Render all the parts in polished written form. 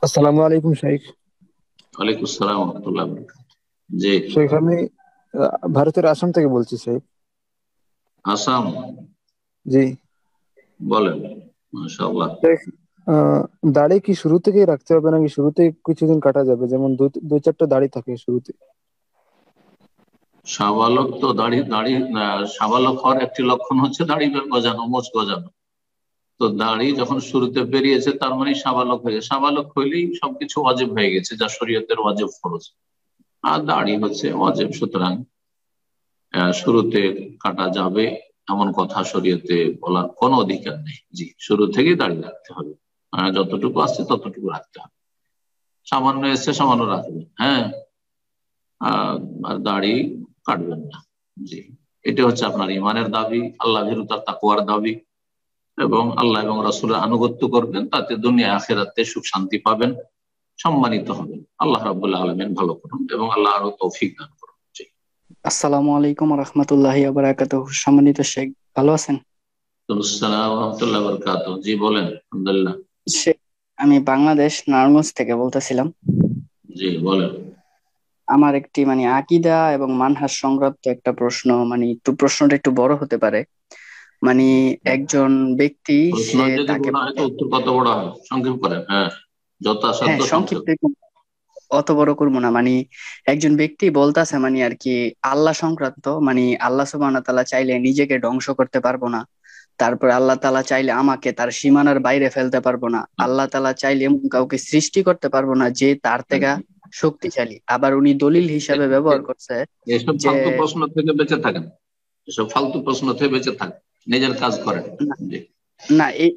আসসালামু আলাইকুম শেখ। ওয়ালাইকুম আসসালাম রহমতুল্লাহ। জি। শেখ আমি ভারতের আসাম থেকে বলছি শেখ। আসাম। জি বলেন। মাশাআল্লাহ। শেখ, আহ, দাড়ি কি শুরু থেকেই রাখতে হবে নাকি শুরুতে কিছুদিন কাটা যাবে, যেমন দুই চারটা দাড়ি থাকে শুরুতে? সাবালক তো দাড়ি দাড়ি সাবালক হওয়ার একটি লক্ষণ হচ্ছে দাড়ি গজানো, মোচ গজানো। তো দাড়ি যখন শুরুতে বেরিয়েছে তার মানে সাবালক হয়ে গেছে। সাবালক হইলেই সবকিছু ওয়াজিব হয়ে গেছে, যা শরীয়তের ওয়াজিব ফরজ। আর দাড়ি হচ্ছে ওয়াজিব, সুতরাং শুরুতে কাটা যাবে এমন কথা শরীয়তে বলার কোনো অধিকার নেই। জি, শুরু থেকেই দাড়ি রাখতে হবে। যতটুকু আসছে ততটুকু রাখতে হবে। সামান্য এসছে সামান্য রাখবেন, হ্যাঁ। আর দাড়ি কাটবেন না। জি। এটা হচ্ছে আপনার ইমানের দাবি, আল্লাহ ভীরুতার তাকওয়ার দাবি, এবং আল্লাহ এবং রাসূলের আনুগত্য করবেন, তাতে দুনিয়া আখিরাতে সুখ শান্তি পাবেন, সম্মানিত হবেন। আল্লাহ রাব্বুল আলামিন ভালো করুন এবং আল্লাহ আরো তৌফিক দান করুন। জি। আসসালামু আলাইকুম রহমতুল্লাহি বারাকাতুহু। সম্মানিত শেখ, ভালো আছেন? আসসালামু আলাইকুম ওয়া রাহমাতুল্লাহি ওয়া বারাকাতুহু। জি বলেন। আলহামদুলিল্লাহ। শেখ, আমি বাংলাদেশ নারায়ণগঞ্জ থেকে বলতেছিলাম। জি বলেন। আমার একটি আকীদা এবং মানহাজ সংক্রান্ত একটা প্রশ্ন, প্রশ্নটা একটু বড় হতে পারে। মানে একজন ব্যক্তি, প্রশ্ন সে যদি তাকে বড় হয় তো উত্তর কত বড় হবে? সংক্ষেপ করেন, হ্যাঁ। যথাসাধ্য হ্যাঁ, সংক্ষেপ। সংক্ষিপ্ত একটু, অত বড় করবো না। একজন ব্যক্তি বলতাছে আর কি আল্লাহ সংক্রান্ত, আল্লাহ সুবহানাহু ওয়া তাআলা চাইলে নিজেকে ধ্বংস করতে পারবো না। তারপরে আল্লাহ তাআলা চাইলে আমাকে তার সীমানার বাইরে ফেলতে পারবো না। আল্লাহ তাআলা চাইলে এমন কাউকে সৃষ্টি করতে পারবো না যে তার থেকে শক্তিশালী। আবার উনি দলিল হিসাবে ব্যবহার করছে এসব যে ফালতু প্রশ্ন থেকে বেঁচে থাকেন। এসব ফালতু প্রশ্ন থেকে বেঁচে থাকেন, নিজের কাজ করেন। না, জি। না, এই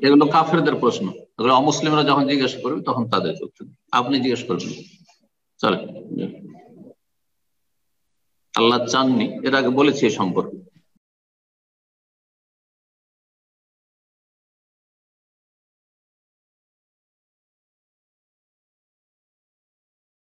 এগুলো কাফেরদের প্রশ্ন। এগুলো অমুসলিমরা যখন জিজ্ঞেস করবে তখন তাদের উত্তর দিন। আপনি জিজ্ঞেস করবেন। চলে। জি। আল্লাহ চাননি, এর আগে বলেছি এই সম্পর্কে।